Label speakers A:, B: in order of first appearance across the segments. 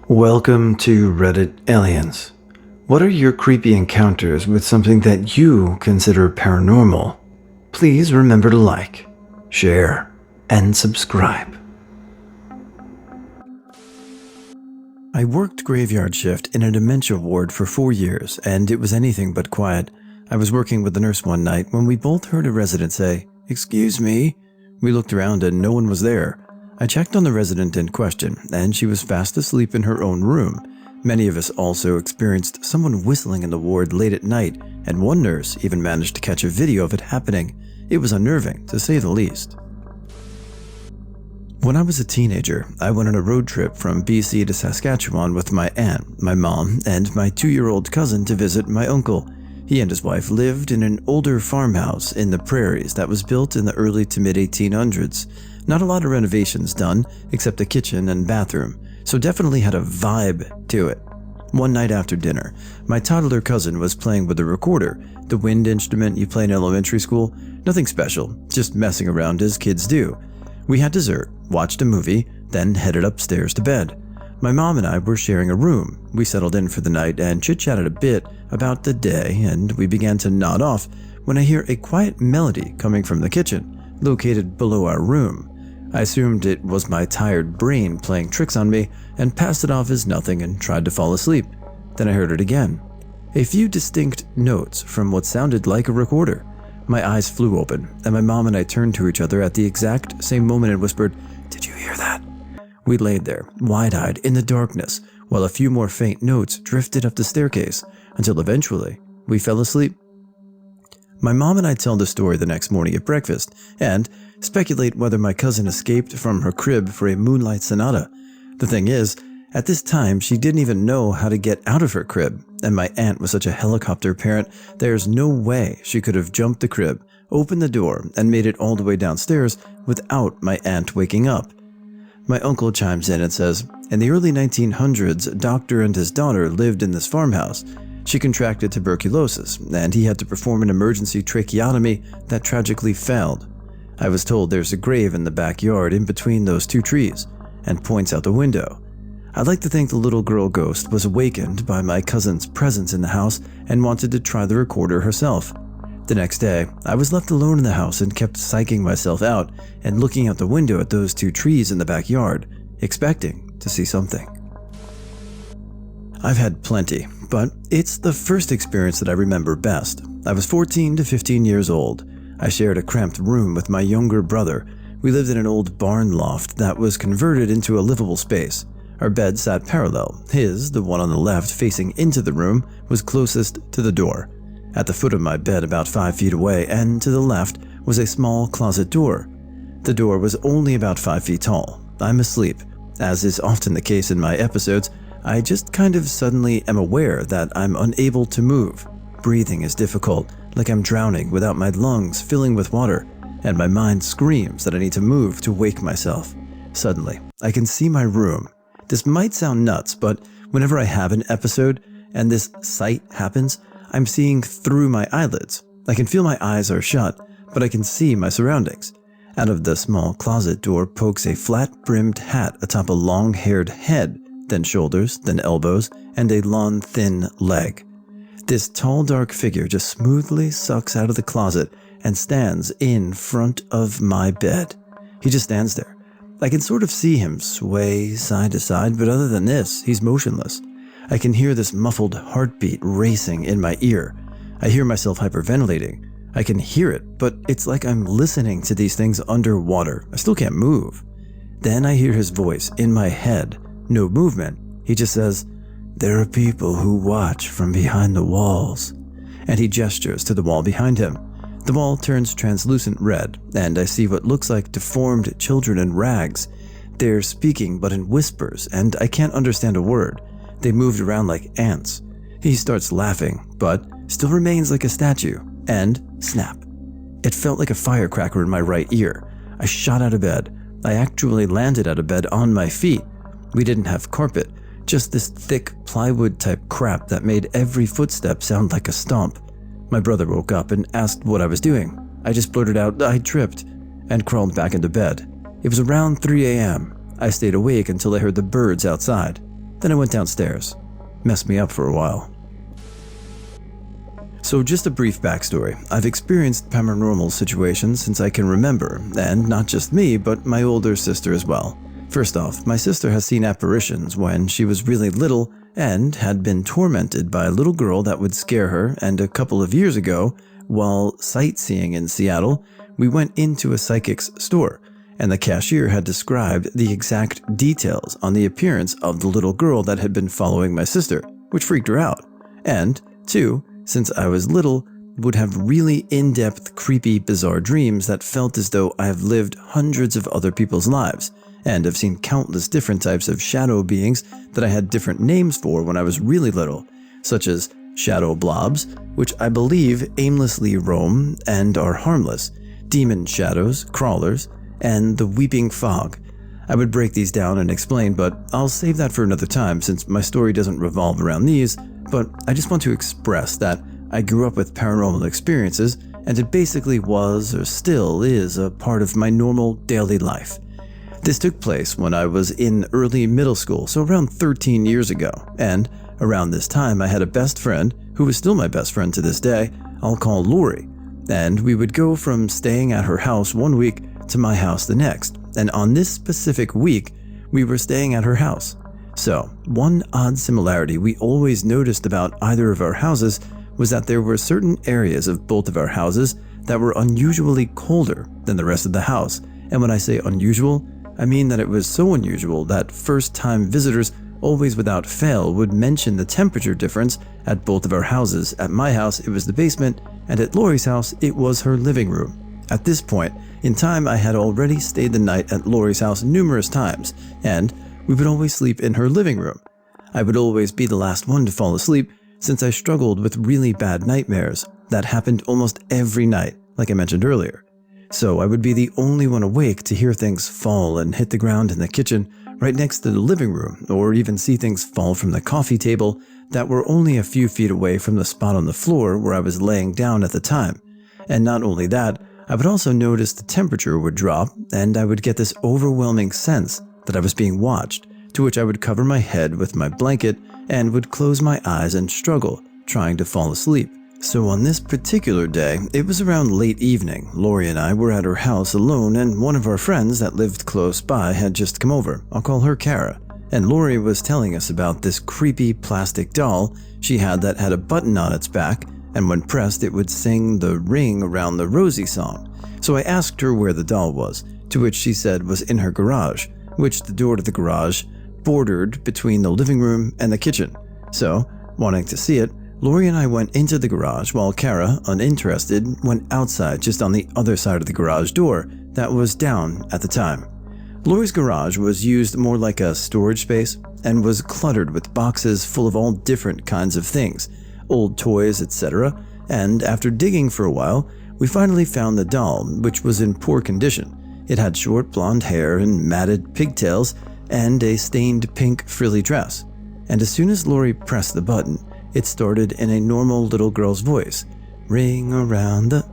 A: Welcome to Reddit Aliens. What are your creepy encounters with something that you consider paranormal? Please remember to like, share, and subscribe. I worked graveyard shift in a dementia ward for 4 years, and it was anything but quiet. I was working with the nurse one night when we both heard a resident say, "Excuse me." We looked around and no one was there. I checked on the resident in question, and she was fast asleep in her own room. Many of us also experienced someone whistling in the ward late at night, and one nurse even managed to catch a video of it happening. It was unnerving, to say the least. When I was a teenager, I went on a road trip from BC to Saskatchewan with my aunt, my mom, and my 2-year-old cousin to visit my uncle. He and his wife lived in an older farmhouse in the prairies that was built in the early to mid-1800s. Not a lot of renovations done, except a kitchen and bathroom, so definitely had a vibe to it. One night after dinner, my toddler cousin was playing with a recorder, the wind instrument you play in elementary school. Nothing special, just messing around as kids do. We had dessert, watched a movie, then headed upstairs to bed. My mom and I were sharing a room. We settled in for the night and chit-chatted a bit about the day, and we began to nod off when I hear a quiet melody coming from the kitchen, located below our room. I assumed it was my tired brain playing tricks on me and passed it off as nothing and tried to fall asleep. Then I heard it again. A few distinct notes from what sounded like a recorder. My eyes flew open, and my mom and I turned to each other at the exact same moment and whispered, "Did you hear that?" We laid there, wide-eyed in the darkness, while a few more faint notes drifted up the staircase, until eventually we fell asleep. My mom and I tell the story the next morning at breakfast, and speculate whether my cousin escaped from her crib for a moonlight sonata. The thing is, at this time she didn't even know how to get out of her crib, and my aunt was such a helicopter parent, there's no way she could have jumped the crib, opened the door, and made it all the way downstairs without my aunt waking up. My uncle chimes in and says, in the early 1900s, a doctor and his daughter lived in this farmhouse. She contracted tuberculosis, and he had to perform an emergency tracheotomy that tragically failed. I was told there's a grave in the backyard in between those two trees, and points out the window. I'd like to think the little girl ghost was awakened by my cousin's presence in the house and wanted to try the recorder herself. The next day, I was left alone in the house and kept psyching myself out and looking out the window at those two trees in the backyard, expecting to see something. I've had plenty, but it's the first experience that I remember best. I was 14 to 15 years old. I shared a cramped room with my younger brother. We lived in an old barn loft that was converted into a livable space. Our bed sat parallel. His, the one on the left facing into the room, was closest to the door. At the foot of my bed about 5 feet away and to the left was a small closet door. The door was only about 5 feet tall. I'm asleep. As is often the case in my episodes, I just kind of suddenly am aware that I'm unable to move. Breathing is difficult, like I'm drowning without my lungs filling with water, and my mind screams that I need to move to wake myself. Suddenly, I can see my room. This might sound nuts, but whenever I have an episode and this sight happens, I'm seeing through my eyelids. I can feel my eyes are shut, but I can see my surroundings. Out of the small closet door pokes a flat-brimmed hat atop a long-haired head, then shoulders, then elbows, and a long, thin leg. This tall, dark figure just smoothly sucks out of the closet and stands in front of my bed. He just stands there. I can sort of see him sway side to side, but other than this, he's motionless. I can hear this muffled heartbeat racing in my ear. I hear myself hyperventilating. I can hear it, but it's like I'm listening to these things underwater. I still can't move. Then I hear his voice in my head. No movement. He just says, "There are people who watch from behind the walls." And he gestures to the wall behind him. The wall turns translucent red, and I see what looks like deformed children in rags. They're speaking but in whispers, and I can't understand a word. They moved around like ants. He starts laughing, but still remains like a statue, and snap. It felt like a firecracker in my right ear. I shot out of bed. I actually landed out of bed on my feet. We didn't have carpet, just this thick plywood type crap that made every footstep sound like a stomp. My brother woke up and asked what I was doing. I just blurted out, "I tripped," and crawled back into bed. It was around 3 a.m. I stayed awake until I heard the birds outside. Then I went downstairs. Messed me up for a while. So just a brief backstory. I've experienced paranormal situations since I can remember, and not just me, but my older sister as well. First off, my sister has seen apparitions when she was really little and had been tormented by a little girl that would scare her, and a couple of years ago, while sightseeing in Seattle, we went into a psychic's store, and the cashier had described the exact details on the appearance of the little girl that had been following my sister, which freaked her out. And, two, since I was little, would have really in-depth, creepy, bizarre dreams that felt as though I have lived hundreds of other people's lives, and have seen countless different types of shadow beings that I had different names for when I was really little, such as shadow blobs, which I believe aimlessly roam and are harmless, demon shadows, crawlers, and the weeping fog. I would break these down and explain, but I'll save that for another time since my story doesn't revolve around these, but I just want to express that I grew up with paranormal experiences, and it basically was, or still is, a part of my normal daily life. This took place when I was in early middle school, so around 13 years ago, and around this time I had a best friend, who is still my best friend to this day, I'll call Lori, and we would go from staying at her house one week to my house the next, and on this specific week, we were staying at her house. So, one odd similarity we always noticed about either of our houses was that there were certain areas of both of our houses that were unusually colder than the rest of the house, and when I say unusual, I mean that it was so unusual that first-time visitors always without fail would mention the temperature difference at both of our houses. At my house, it was the basement, and at Lori's house, it was her living room. At this point in time, I had already stayed the night at Lori's house numerous times, and we would always sleep in her living room. I would always be the last one to fall asleep since I struggled with really bad nightmares that happened almost every night, like I mentioned earlier. So I would be the only one awake to hear things fall and hit the ground in the kitchen right next to the living room, or even see things fall from the coffee table that were only a few feet away from the spot on the floor where I was laying down at the time. And not only that, I would also notice the temperature would drop, and I would get this overwhelming sense that I was being watched, to which I would cover my head with my blanket and would close my eyes and struggle, trying to fall asleep. So on this particular day, it was around late evening. Lori and I were at her house alone, and one of our friends that lived close by had just come over. I'll call her Kara. And Lori was telling us about this creepy plastic doll she had that had a button on its back, and when pressed it would sing the Ring Around the Rosie song. So I asked her where the doll was, to which she said was in her garage, which the door to the garage bordered between the living room and the kitchen. So, wanting to see it, Lori and I went into the garage while Kara, uninterested, went outside just on the other side of the garage door that was down at the time. Lori's garage was used more like a storage space and was cluttered with boxes full of all different kinds of things, old toys, etc. And after digging for a while, we finally found the doll, which was in poor condition. It had short blonde hair and matted pigtails and a stained pink frilly dress. And as soon as Lori pressed the button, it started in a normal little girl's voice, "Ring around the..."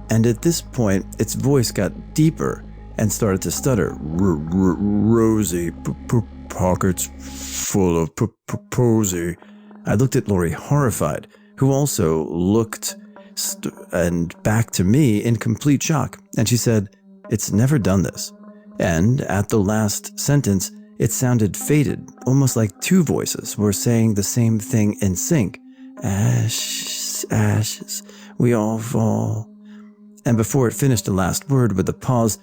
A: And at this point, its voice got deeper and started to stutter. "Rosie, pockets full of posy." I looked at Lori horrified, who also looked and back to me in complete shock, and she said, "It's never done this." And at the last sentence, it sounded faded, almost like two voices were saying the same thing in sync. "Ashes, ashes, we all fall." And before it finished the last word with a pause,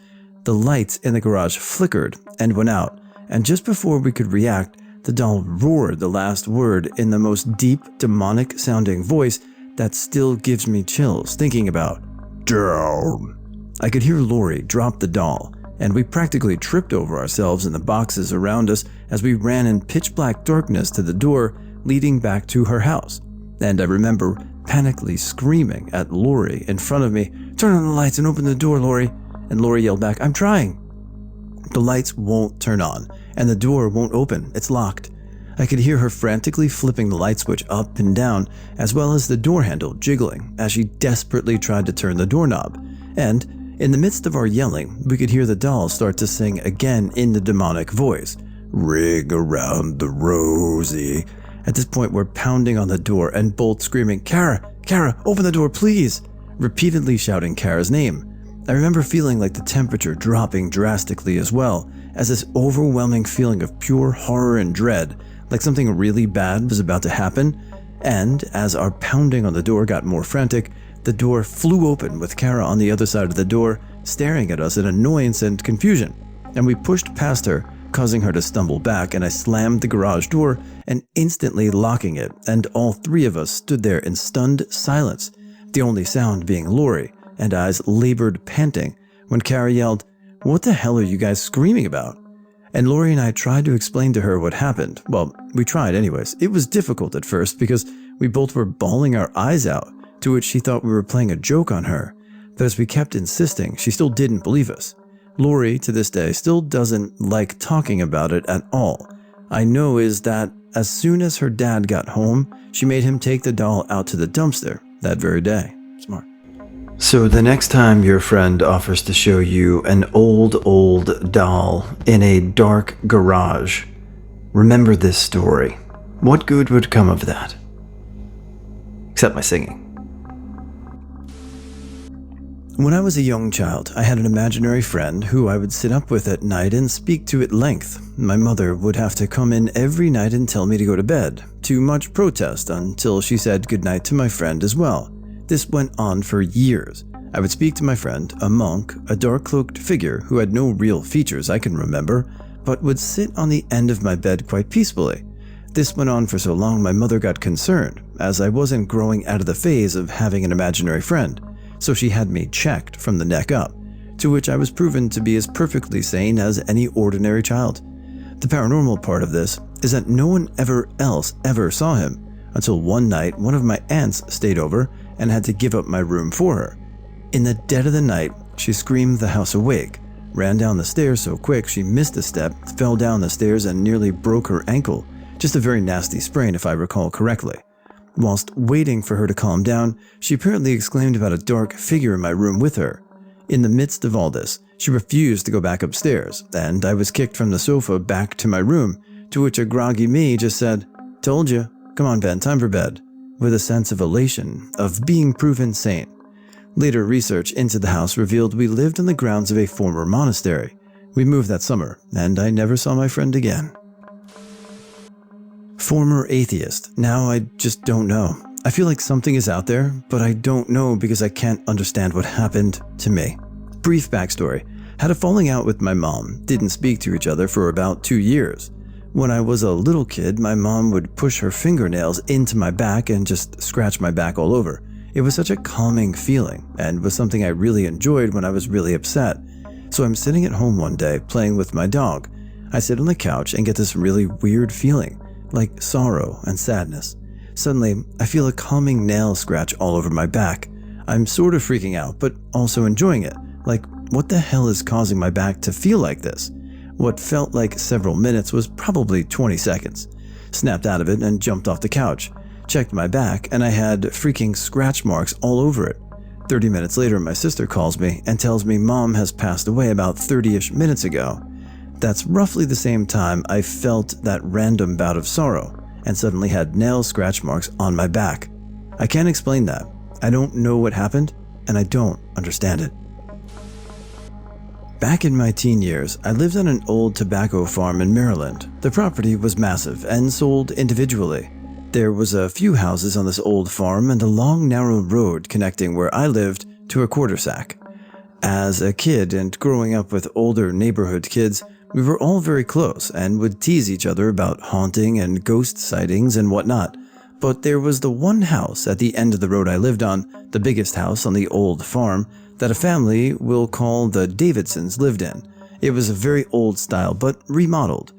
A: the lights in the garage flickered and went out, and just before we could react, the doll roared the last word in the most deep, demonic-sounding voice that still gives me chills thinking about. "Down." I could hear Lori drop the doll, and we practically tripped over ourselves in the boxes around us as we ran in pitch-black darkness to the door leading back to her house. And I remember panically screaming at Lori in front of me, "Turn on the lights and open the door, Lori." And Lori yelled back, "I'm trying." The lights won't turn on, and the door won't open. It's locked. I could hear her frantically flipping the light switch up and down, as well as the door handle jiggling as she desperately tried to turn the doorknob. And in the midst of our yelling, we could hear the doll start to sing again in the demonic voice, "Ring around the rosy." At this point, we're pounding on the door and both screaming, "Kara, Kara, open the door, please!" repeatedly shouting Kara's name. I remember feeling like the temperature dropping drastically as well, as this overwhelming feeling of pure horror and dread, like something really bad was about to happen. And as our pounding on the door got more frantic, the door flew open with Kara on the other side of the door, staring at us in annoyance and confusion. And we pushed past her, causing her to stumble back, and I slammed the garage door and instantly locking it, and all three of us stood there in stunned silence, the only sound being Lori and I's labored panting when Kara yelled, "What the hell are you guys screaming about?" And Lori and I tried to explain to her what happened. Well, we tried anyways. It was difficult at first because we both were bawling our eyes out, to which she thought we were playing a joke on her. But as we kept insisting, she still didn't believe us. Lori, to this day, still doesn't like talking about it at all. I know is that as soon as her dad got home, she made him take the doll out to the dumpster that very day. Smart. So the next time your friend offers to show you an old doll in a dark garage, remember this story. What good would come of that? Except my singing. When I was a young child, I had an imaginary friend who I would sit up with at night and speak to at length. My mother would have to come in every night and tell me to go to bed, to much protest until she said goodnight to my friend as well. This went on for years. I would speak to my friend, a monk, a dark-cloaked figure who had no real features I can remember, but would sit on the end of my bed quite peacefully. This went on for so long my mother got concerned, as I wasn't growing out of the phase of having an imaginary friend, so she had me checked from the neck up, to which I was proven to be as perfectly sane as any ordinary child. The paranormal part of this is that no one else ever saw him, until one night one of my aunts stayed over and had to give up my room for her. In the dead of the night, she screamed the house awake, ran down the stairs so quick she missed a step, fell down the stairs and nearly broke her ankle, just a very nasty sprain if I recall correctly. Whilst waiting for her to calm down, she apparently exclaimed about a dark figure in my room with her. In the midst of all this, she refused to go back upstairs, and I was kicked from the sofa back to my room, to which a groggy me just said, "Told you, come on Ben, time for bed," with a sense of elation, of being proven sane. Later research into the house revealed we lived on the grounds of a former monastery. We moved that summer, and I never saw my friend again. Former atheist. Now I just don't know. I feel like something is out there, but I don't know because I can't understand what happened to me. Brief backstory. Had a falling out with my mom. Didn't speak to each other for about 2 years. When I was a little kid, my mom would push her fingernails into my back and just scratch my back all over. It was such a calming feeling and was something I really enjoyed when I was really upset. So I'm sitting at home one day playing with my dog. I sit on the couch and get this really weird feeling, like sorrow and sadness. Suddenly, I feel a calming nail scratch all over my back. I'm sort of freaking out, but also enjoying it. Like, what the hell is causing my back to feel like this? What felt like several minutes was probably 20 seconds. Snapped out of it and jumped off the couch. Checked my back and I had freaking scratch marks all over it. 30 minutes later, my sister calls me and tells me mom has passed away about 30-ish minutes ago. That's roughly the same time I felt that random bout of sorrow and suddenly had nail scratch marks on my back. I can't explain that. I don't know what happened and I don't understand it. Back in my teen years, I lived on an old tobacco farm in Maryland. The property was massive and sold individually. There was a few houses on this old farm and a long narrow road connecting where I lived to a quartersack. As a kid and growing up with older neighborhood kids, we were all very close and would tease each other about haunting and ghost sightings and whatnot. But there was the one house at the end of the road I lived on, the biggest house on the old farm, that a family we'll call the Davidsons lived in. It was a very old style but remodeled.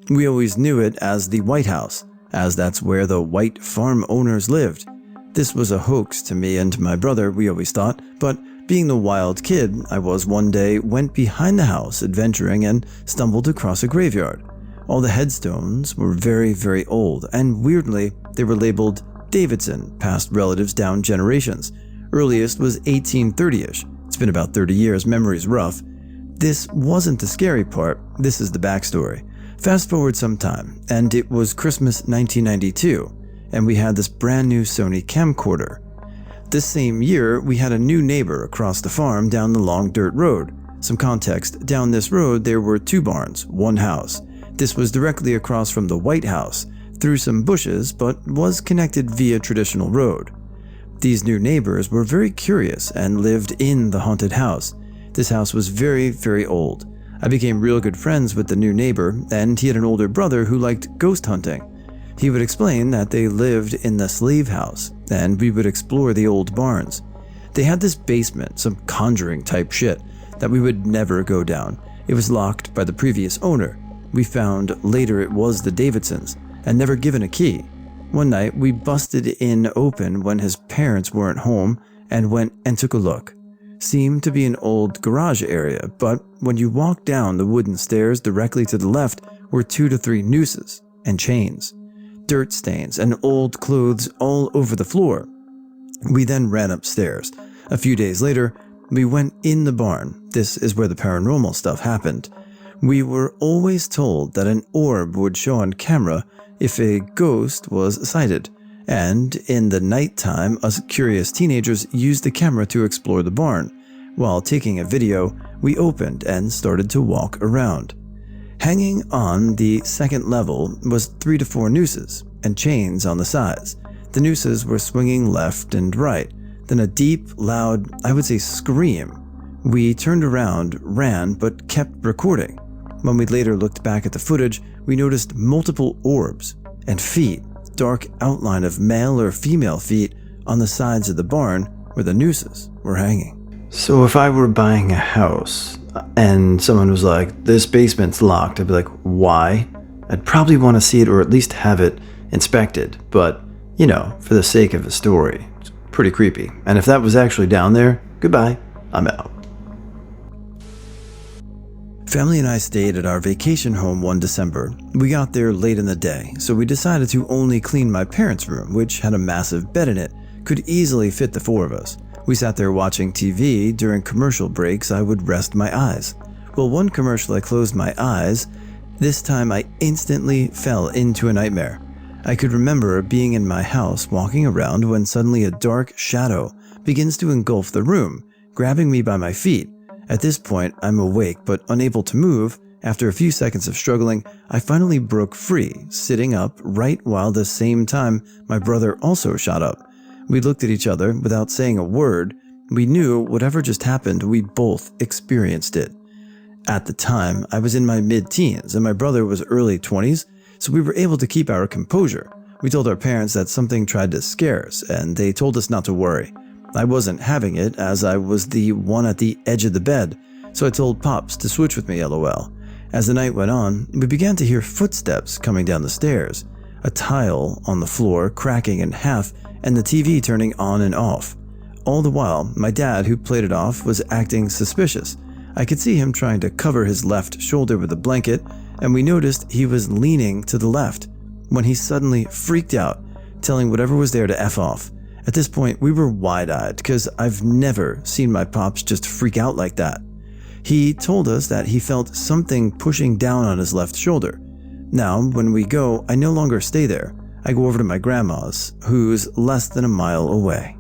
A: We always knew it as the White House, as that's where the white farm owners lived. This was a hoax to me and my brother, we always thought, but being the wild kid I was one day, went behind the house adventuring and stumbled across a graveyard. All the headstones were very, very old, and weirdly, they were labeled Davidson, past relatives down generations. Earliest was 1830-ish. It's been about 30 years, memory's rough. This wasn't the scary part, this is the backstory. Fast forward some time, and it was Christmas 1992, and we had this brand new Sony camcorder. This same year, we had a new neighbor across the farm down the long dirt road. Some context, down this road there were 2 barns, 1 house. This was directly across from the White House, through some bushes, but was connected via traditional road. These new neighbors were very curious and lived in the haunted house. This house was very, very old. I became real good friends with the new neighbor, and he had an older brother who liked ghost hunting. He would explain that they lived in the slave house, and we would explore the old barns. They had this basement, some conjuring type shit, that we would never go down. It was locked by the previous owner. We found later it was the Davidsons, and never given a key. One night, we busted in open when his parents weren't home and went and took a look. Seemed to be an old garage area, but when you walked down the wooden stairs directly to the left were 2 to 3 nooses and chains, dirt stains, and old clothes all over the floor. We then ran upstairs. A few days later, we went in the barn. This is where the paranormal stuff happened. We were always told that an orb would show on camera if a ghost was sighted, and in the nighttime, us curious teenagers used the camera to explore the barn. While taking a video, we opened and started to walk around. Hanging on the second level was 3 to 4 nooses and chains on the sides. The nooses were swinging left and right. Then a deep, loud, I would say scream. We turned around, ran, but kept recording. When we later looked back at the footage, we noticed multiple orbs and feet, dark outline of male or female feet on the sides of the barn where the nooses were hanging. So if I were buying a house and someone was like, this basement's locked, I'd be like, why? I'd probably want to see it or at least have it inspected, but, you know, for the sake of a story, it's pretty creepy. And if that was actually down there, goodbye, I'm out. Family and I stayed at our vacation home one December. We got there late in the day, so we decided to only clean my parents' room, which had a massive bed in it, could easily fit the 4 of us. We sat there watching TV. During commercial breaks, I would rest my eyes. Well, one commercial I closed my eyes. This time I instantly fell into a nightmare. I could remember being in my house walking around when suddenly a dark shadow begins to engulf the room, grabbing me by my feet. At this point, I'm awake but unable to move. After a few seconds of struggling, I finally broke free, sitting up right while the same time my brother also shot up. We looked at each other without saying a word. We knew whatever just happened, we both experienced it. At the time, I was in my mid-teens and my brother was early 20s, so we were able to keep our composure. We told our parents that something tried to scare us, and they told us not to worry. I wasn't having it, as I was the one at the edge of the bed, so I told Pops to switch with me, lol. As the night went on, we began to hear footsteps coming down the stairs, a tile on the floor cracking in half, and the TV turning on and off. All the while, my dad, who played it off, was acting suspicious. I could see him trying to cover his left shoulder with a blanket, and we noticed he was leaning to the left, when he suddenly freaked out, telling whatever was there to F off. At this point, we were wide-eyed because I've never seen my Pops just freak out like that. He told us that he felt something pushing down on his left shoulder. Now, when we go, I no longer stay there. I go over to my grandma's, who's less than a mile away.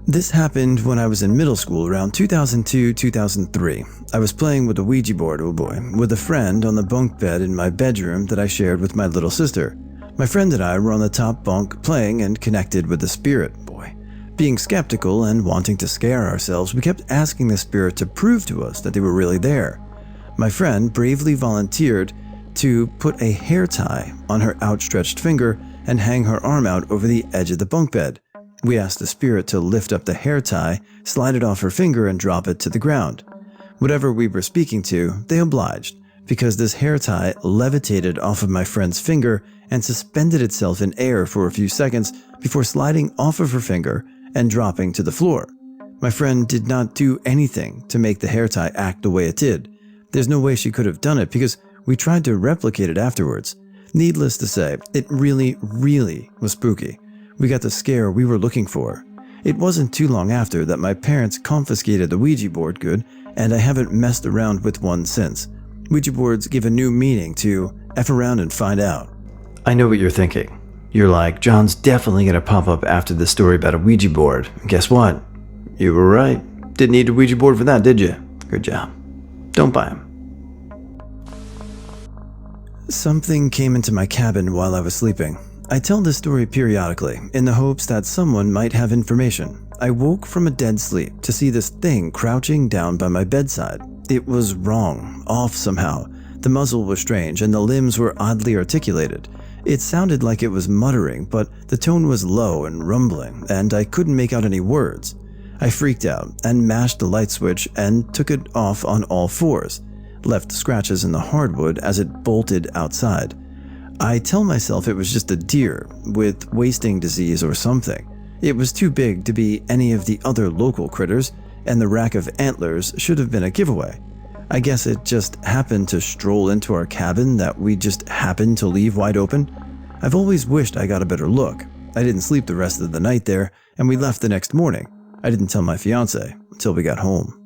A: This happened when I was in middle school around 2002-2003. I was playing with a Ouija board, oh boy, with a friend on the bunk bed in my bedroom that I shared with my little sister. My friend and I were on the top bunk playing and connected with the spirit, boy. Being skeptical and wanting to scare ourselves, we kept asking the spirit to prove to us that they were really there. My friend bravely volunteered to put a hair tie on her outstretched finger and hang her arm out over the edge of the bunk bed. We asked the spirit to lift up the hair tie, slide it off her finger, and drop it to the ground. Whatever we were speaking to, they obliged, because this hair tie levitated off of my friend's finger and suspended itself in air for a few seconds before sliding off of her finger and dropping to the floor. My friend did not do anything to make the hair tie act the way it did. There's no way she could have done it because we tried to replicate it afterwards. Needless to say, it really was spooky. We got the scare we were looking for. It wasn't too long after that my parents confiscated the Ouija board good, and I haven't messed around with one since. Ouija boards give a new meaning to F around and find out.
B: I know what you're thinking. You're like, John's definitely going to pop up after the story about a Ouija board. And guess what? You were right. Didn't need a Ouija board for that, did you? Good job. Don't buy them.
A: Something came into my cabin while I was sleeping. I tell this story periodically in the hopes that someone might have information. I woke from a dead sleep to see this thing crouching down by my bedside. It was wrong, off somehow. The muzzle was strange and the limbs were oddly articulated. It sounded like it was muttering, but the tone was low and rumbling, and I couldn't make out any words. I freaked out and mashed the light switch and took it off on all fours, left scratches in the hardwood as it bolted outside. I tell myself it was just a deer with wasting disease or something. It was too big to be any of the other local critters, and the rack of antlers should have been a giveaway. I guess it just happened to stroll into our cabin that we just happened to leave wide open. I've always wished I got a better look. I didn't sleep the rest of the night there, and we left the next morning. I didn't tell my fiance until we got home.